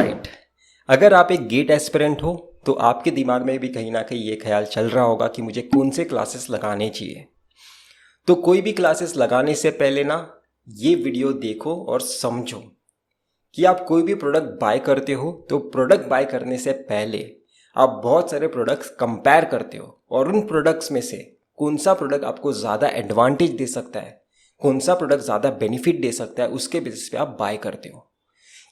Right. अगर आप एक गेट एस्पिरेंट हो तो आपके दिमाग में भी कहीं ना कहीं ये ख्याल चल रहा होगा कि मुझे कौन से क्लासेस लगाने चाहिए। तो कोई भी क्लासेस लगाने से पहले ना ये वीडियो देखो और समझो कि आप कोई भी प्रोडक्ट बाय करते हो तो प्रोडक्ट बाय करने से पहले आप बहुत सारे प्रोडक्ट्स कंपेयर करते हो और उन प्रोडक्ट्स में से कौन सा प्रोडक्ट आपको ज़्यादा एडवांटेज दे सकता है, कौन सा प्रोडक्ट ज़्यादा बेनिफिट दे सकता है, उसके बेसिस पे आप बाय करते हो।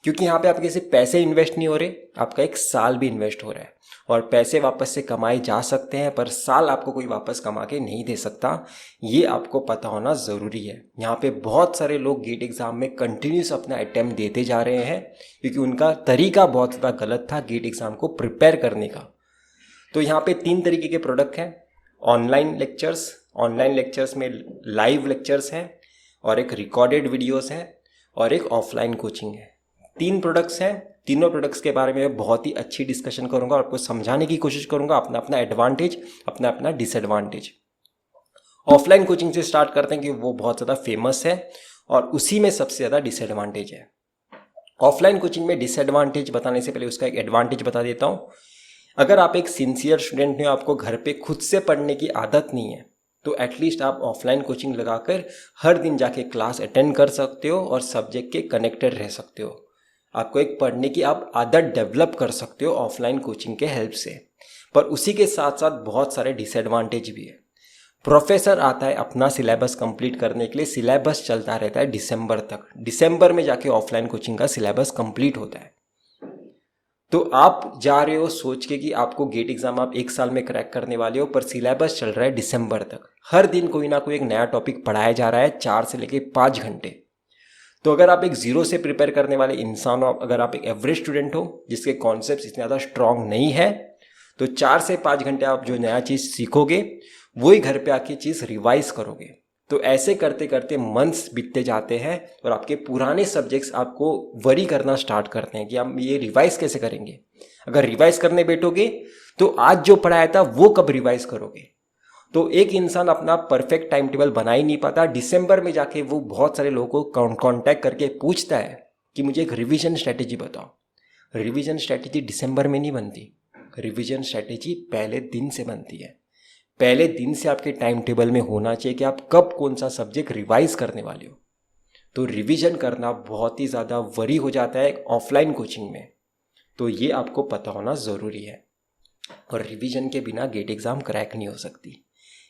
क्योंकि यहाँ पे आपके सिर्फ पैसे इन्वेस्ट नहीं हो रहे, आपका एक साल भी इन्वेस्ट हो रहा है और पैसे वापस से कमाए जा सकते हैं पर साल आपको कोई वापस कमा के नहीं दे सकता। ये आपको पता होना ज़रूरी है। यहाँ पे बहुत सारे लोग गेट एग्ज़ाम में कंटिन्यूस अपना अटैम्प्ट देते जा रहे हैं क्योंकि उनका तरीका बहुत ज़्यादा गलत था गेट एग्ज़ाम को प्रिपेयर करने का। तो यहाँ पे 3 तरीके के प्रोडक्ट हैं। ऑनलाइन लेक्चर्स में लाइव लेक्चर्स हैं और एक रिकॉर्डेड वीडियोस हैं और एक ऑफलाइन कोचिंग है। 3 प्रोडक्ट्स हैं। तीनों प्रोडक्ट्स के बारे में बहुत ही अच्छी डिस्कशन करूंगा और आपको समझाने की कोशिश करूंगा, अपना अपना एडवांटेज, अपना अपना डिसएडवांटेज। ऑफलाइन कोचिंग से स्टार्ट करते हैं कि वो बहुत ज़्यादा फेमस है और उसी में सबसे ज़्यादा डिसएडवांटेज है। ऑफलाइन कोचिंग में डिसएडवांटेज बताने से पहले उसका एक एडवांटेज बता देता हूँ। अगर आप एक सिंसियर स्टूडेंट हो, आपको घर पे खुद से पढ़ने की आदत नहीं है, तो एटलीस्ट आप ऑफलाइन कोचिंग लगाकर हर दिन जाके क्लास अटेंड कर सकते हो और सब्जेक्ट के कनेक्टेड रह सकते हो। आपको एक पढ़ने की आप आदत डेवलप कर सकते हो ऑफलाइन कोचिंग के हेल्प से। पर उसी के साथ साथ बहुत सारे डिसएडवांटेज भी है। प्रोफेसर आता है अपना सिलेबस कंप्लीट करने के लिए, सिलेबस चलता रहता है दिसंबर तक। दिसंबर में जाके ऑफलाइन कोचिंग का सिलेबस कंप्लीट होता है। तो आप जा रहे हो सोच के कि आपको गेट एग्जाम आप 1 साल में क्रैक करने वाले हो, पर सिलेबस चल रहा है दिसंबर तक। हर दिन कोई ना कोई एक नया टॉपिक पढ़ाया जा रहा है 4 से लेके 5 घंटे। तो अगर आप एक जीरो से प्रिपेयर करने वाले इंसान हो, अगर आप एक एवरेज स्टूडेंट हो जिसके कॉन्सेप्ट इतने ज़्यादा स्ट्रांग नहीं है, तो 4 से 5 घंटे आप जो नया चीज़ सीखोगे वही घर पे आके चीज़ रिवाइज करोगे। तो ऐसे करते करते मंथ्स बीतते जाते हैं और आपके पुराने सब्जेक्ट्स आपको वरी करना स्टार्ट करते हैं कि हम ये रिवाइज कैसे करेंगे। अगर रिवाइज करने बैठोगे तो आज जो पढ़ाया था वो कब रिवाइज करोगे। तो एक इंसान अपना परफेक्ट टाइम टेबल बना ही नहीं पाता। दिसंबर में जाके वो बहुत सारे लोगों को कांटेक्ट करके पूछता है कि मुझे एक रिवीजन स्ट्रेटेजी बताओ। रिवीजन स्ट्रेटेजी दिसंबर में नहीं बनती, रिवीजन स्ट्रेटेजी पहले दिन से बनती है। पहले दिन से आपके टाइम टेबल में होना चाहिए कि आप कब कौन सा सब्जेक्ट रिवाइज करने वाले हो। तो रिवीजन करना बहुत ही ज़्यादा वरी हो जाता है ऑफलाइन कोचिंग में, तो ये आपको पता होना ज़रूरी है। और रिवीजन के बिना गेट एग्ज़ाम क्रैक नहीं हो सकती।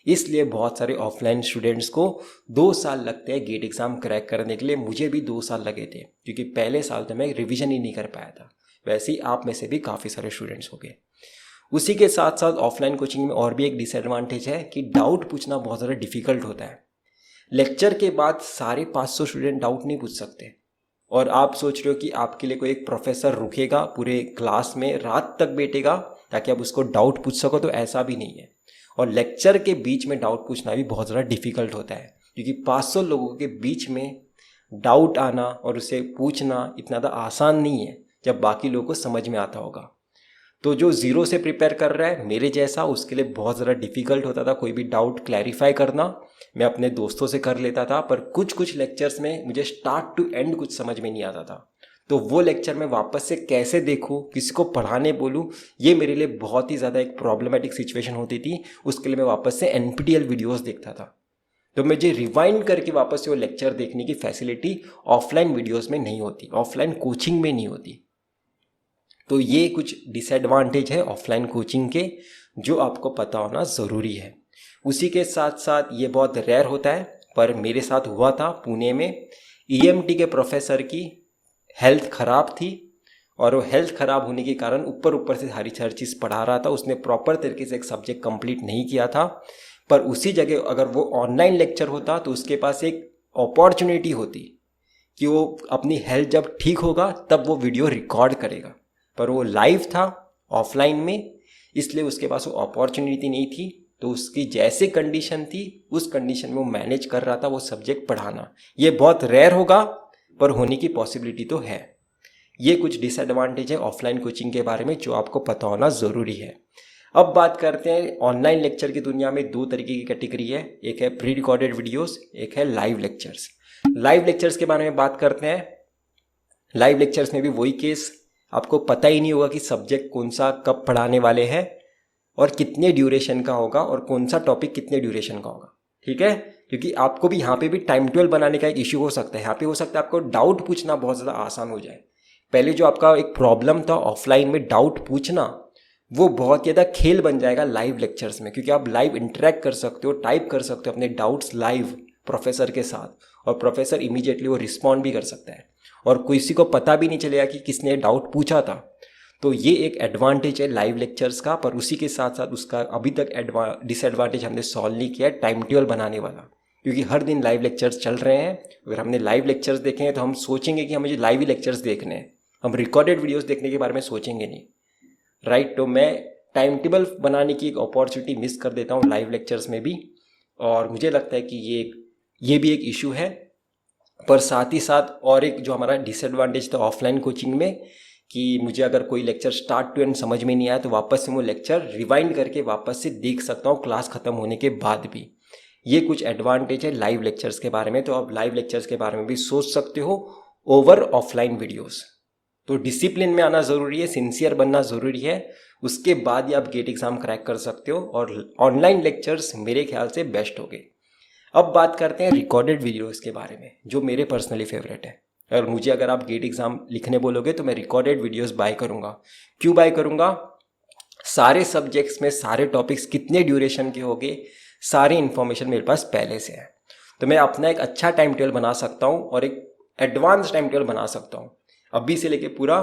इसलिए बहुत सारे ऑफलाइन स्टूडेंट्स को 2 साल लगते हैं गेट एग्ज़ाम क्रैक करने के लिए। मुझे भी 2 साल लगे थे क्योंकि पहले साल तो मैं रिवीजन ही नहीं कर पाया था। वैसे ही आप में से भी काफ़ी सारे स्टूडेंट्स हो गए। उसी के साथ साथ ऑफलाइन कोचिंग में और भी एक डिसएडवांटेज है कि डाउट पूछना बहुत ज़्यादा डिफिकल्ट होता है। लेक्चर के बाद सारे 500 स्टूडेंट डाउट नहीं पूछ सकते और आप सोच रहे हो कि आपके लिए कोई एक प्रोफेसर रुकेगा पूरे क्लास में, रात तक बैठेगा ताकि आप उसको डाउट पूछ सको, तो ऐसा भी नहीं है। और लेक्चर के बीच में डाउट पूछना भी बहुत ज़्यादा डिफिकल्ट होता है क्योंकि 500 लोगों के बीच में डाउट आना और उसे पूछना इतना ज़्यादा आसान नहीं है जब बाकी लोगों को समझ में आता होगा। तो जो ज़ीरो से प्रिपेयर कर रहा है मेरे जैसा, उसके लिए बहुत ज़्यादा डिफिकल्ट होता था कोई भी डाउट क्लैरिफाई करना। मैं अपने दोस्तों से कर लेता था पर कुछ लेक्चर्स में मुझे स्टार्ट टू एंड कुछ समझ में नहीं आता था। तो वो लेक्चर में वापस से कैसे देखूं, किसी को पढ़ाने बोलूं, ये मेरे लिए बहुत ही ज़्यादा एक प्रॉब्लमेटिक सिचुएशन होती थी। उसके लिए मैं वापस से NPTEL वीडियोस देखता था। तो मुझे रिवाइंड करके वापस से वो लेक्चर देखने की फैसिलिटी ऑफलाइन वीडियोस में नहीं होती, ऑफलाइन कोचिंग में नहीं होती। तो ये कुछ डिसएडवांटेज है ऑफलाइन कोचिंग के जो आपको पता होना ज़रूरी है। उसी के साथ साथ ये बहुत रेयर होता है पर मेरे साथ हुआ था। पुणे में EMT के प्रोफेसर की हेल्थ ख़राब थी और वो हेल्थ ख़राब होने के कारण ऊपर से हर चीज़ पढ़ा रहा था। उसने प्रॉपर तरीके से एक सब्जेक्ट कंप्लीट नहीं किया था। पर उसी जगह अगर वो ऑनलाइन लेक्चर होता तो उसके पास एक अपॉर्चुनिटी होती कि वो अपनी हेल्थ जब ठीक होगा तब वो वीडियो रिकॉर्ड करेगा। पर वो लाइव था ऑफलाइन में, इसलिए उसके पास वो अपॉर्चुनिटी नहीं थी। तो उसकी जैसे कंडीशन थी उस कंडीशन में वो मैनेज कर रहा था वो सब्जेक्ट पढ़ाना। ये बहुत रेयर होगा पर होने की पॉसिबिलिटी तो है। ये कुछ डिसएडवांटेज है ऑफलाइन कोचिंग के बारे में जो आपको पता होना ज़रूरी है। अब बात करते हैं ऑनलाइन लेक्चर की दुनिया में 2 तरीके की कैटेगरी है, एक है प्री रिकॉर्डेड वीडियोस, एक है लाइव लेक्चर्स। लाइव लेक्चर्स के बारे में बात करते हैं। लाइव लेक्चर्स में भी वही केस, आपको पता ही नहीं होगा कि सब्जेक्ट कौन सा कब पढ़ाने वाले हैं और कितने ड्यूरेशन का होगा और कौन सा टॉपिक कितने ड्यूरेशन का होगा। ठीक है, क्योंकि आपको भी यहाँ पे भी टाइम टेबल बनाने का एक इश्यू हो सकता है। यहाँ पे हो सकता है आपको डाउट पूछना बहुत ज़्यादा आसान हो जाए। पहले जो आपका एक प्रॉब्लम था ऑफलाइन में डाउट पूछना, वो बहुत ज़्यादा खेल बन जाएगा लाइव लेक्चर्स में, क्योंकि आप लाइव इंटरेक्ट कर सकते हो, टाइप कर सकते हो अपने डाउट्स लाइव प्रोफेसर के साथ, और प्रोफेसर इमीडिएटली वो रिस्पॉन्ड भी कर सकता है और किसी को पता भी नहीं चलेगा कि किसने डाउट पूछा था। तो ये एक एडवांटेज है लाइव लेक्चर्स का, पर उसी के साथ साथ उसका अभी तक डिसएडवांटेज हमने सॉल्व नहीं किया है, टाइम टेबल बनाने वाला। क्योंकि हर दिन लाइव लेक्चर्स चल रहे हैं, अगर हमने लाइव लेक्चर्स देखे हैं तो हम सोचेंगे कि हमें लाइव ही लेक्चर्स देखने हैं, हम रिकॉर्डेड वीडियोस देखने के बारे में सोचेंगे नहीं, राइट। तो मैं टाइम टेबल बनाने की एक अपॉर्चुनिटी मिस कर देता हूँ लाइव लेक्चर्स में भी, और मुझे लगता है कि ये भी एक इशू है। पर साथ ही साथ और एक जो हमारा डिसएडवांटेज था ऑफलाइन कोचिंग में, कि मुझे अगर कोई लेक्चर स्टार्ट टू एंड समझ में नहीं आया तो वापस से वो लेक्चर रिवाइंड करके वापस से देख सकता हूँ क्लास ख़त्म होने के बाद भी। ये कुछ एडवांटेज है लाइव लेक्चर्स के बारे में। तो आप लाइव लेक्चर्स के बारे में भी सोच सकते हो ओवर ऑफलाइन वीडियोस। तो डिसिप्लिन में आना ज़रूरी है, सिंसियर बनना ज़रूरी है, उसके बाद ही आप गेट एग्ज़ाम क्रैक कर सकते हो, और ऑनलाइन लेक्चर्स मेरे ख्याल से बेस्ट हो गए। अब बात करते हैं रिकॉर्डेड वीडियोस के बारे में, जो मेरे पर्सनली फेवरेट है। और मुझे अगर आप गेट एग्ज़ाम लिखने बोलोगे तो मैं रिकॉर्डेड वीडियोस बाय करूँगा। क्यों बाय करूँगा? सारे सब्जेक्ट्स में सारे टॉपिक्स कितने ड्यूरेशन के होंगे, सारी इन्फॉर्मेशन मेरे पास पहले से है। तो मैं अपना एक अच्छा टाइम टेबल बना सकता हूँ और एक एडवांस टाइम टेबल बना सकता हूँ। अभी से लेके पूरा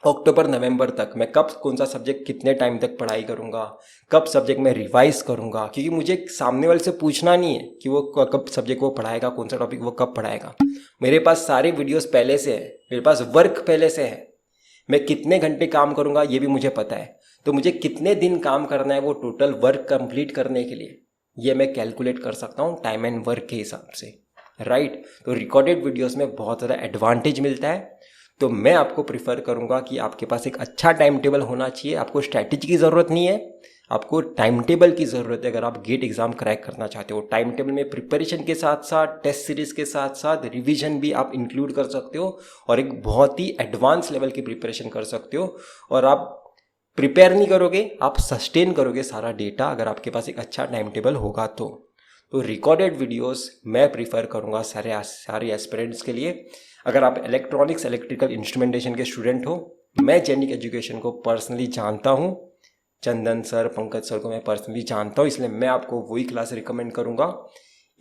अक्टूबर नवंबर तक मैं कब कौन सा सब्जेक्ट कितने टाइम तक पढ़ाई करूँगा, कब सब्जेक्ट में रिवाइज करूँगा, क्योंकि मुझे सामने वाले से पूछना नहीं है कि वो कब सब्जेक्ट वो पढ़ाएगा, कौन सा टॉपिक वो कब पढ़ाएगा। मेरे पास सारे वीडियोस पहले से है, मेरे पास वर्क पहले से है, मैं कितने घंटे काम करूँगा ये भी मुझे पता है। तो मुझे कितने दिन काम करना है वो टोटल वर्क कंप्लीट करने के लिए, ये मैं कैलकुलेट कर सकता हूँ टाइम एंड वर्क के हिसाब से, राइट। तो रिकॉर्डेड वीडियोस में बहुत ज़्यादा एडवांटेज मिलता है। तो मैं आपको प्रिफर करूंगा कि आपके पास एक अच्छा टाइम टेबल होना चाहिए। आपको स्ट्रैटेजी की ज़रूरत नहीं है, आपको टाइम टेबल की ज़रूरत है। अगर आप गेट एग्ज़ाम क्रैक करना चाहते हो, टाइम टेबल में प्रिपरेशन के साथ साथ टेस्ट सीरीज़ के साथ साथ रिवीजन भी आप इंक्लूड कर सकते हो, और एक बहुत ही एडवांस लेवल की प्रिपरेशन कर सकते हो। और आप प्रिपेयर नहीं करोगे, आप सस्टेन करोगे सारा डेटा, अगर आपके पास एक अच्छा टाइम टेबल होगा तो रिकॉर्डेड वीडियोस मैं प्रीफर करूंगा सारे एस्पिरेंट्स के लिए। अगर आप इलेक्ट्रॉनिक्स इलेक्ट्रिकल इंस्ट्रूमेंटेशन के स्टूडेंट हो, मैं जेनिक एजुकेशन को पर्सनली जानता हूँ, चंदन सर, पंकज सर को मैं पर्सनली जानता हूँ, इसलिए मैं आपको वही क्लास रिकमेंड करूँगा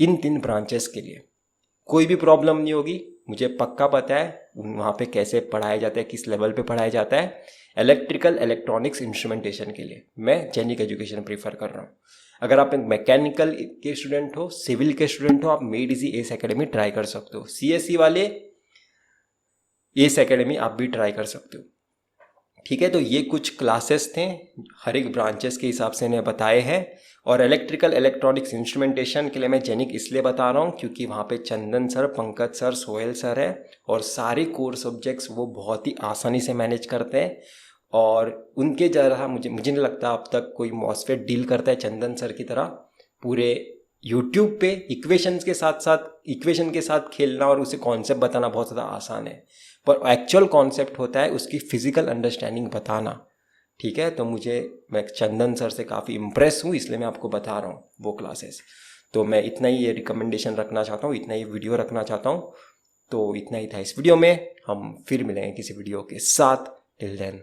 इन 3 ब्रांचेस के लिए। कोई भी प्रॉब्लम नहीं होगी, मुझे पक्का पता है वहाँ पे कैसे पढ़ाया जाता है, किस लेवल पे पढ़ाया जाता है। इलेक्ट्रिकल इलेक्ट्रॉनिक्स इंस्ट्रूमेंटेशन के लिए मैं जेनिक एजुकेशन प्रीफर कर रहा हूँ। अगर आप एक मैकेनिकल के स्टूडेंट हो, सिविल के स्टूडेंट हो, आप made easy S academy try कर सकते हो। सीएससी वाले एस एकेडमी आप भी ट्राई कर सकते हो। ठीक है, तो ये कुछ क्लासेस थे, हर एक ब्रांचेस के हिसाब से इन्हें बताए हैं। और इलेक्ट्रिकल इलेक्ट्रॉनिक्स इंस्ट्रूमेंटेशन के लिए मैं जेनिक इसलिए बता रहा हूँ क्योंकि वहाँ पे Chandan sir, Pankaj sir, Sohail sir है, और सारे कोर सब्जेक्ट्स वो बहुत ही आसानी से मैनेज करते हैं। और उनके जरा मुझे नहीं लगता अब तक कोई मॉसफेट डील करता है चंदन सर की तरह। पूरे यूट्यूब पे इक्वेशन के साथ खेलना और उसे कॉन्सेप्ट बताना बहुत ज़्यादा आसान है, पर एक्चुअल कॉन्सेप्ट होता है उसकी फिजिकल अंडरस्टैंडिंग बताना। ठीक है, तो मैं चंदन सर से काफ़ी इम्प्रेस हूँ, इसलिए मैं आपको बता रहा हूँ वो क्लासेस। तो मैं इतना ही ये रिकमेंडेशन रखना चाहता हूँ, इतना ही वीडियो रखना चाहता हूँ। तो इतना ही था इस वीडियो में, हम फिर मिलेंगे किसी वीडियो के साथ। Till then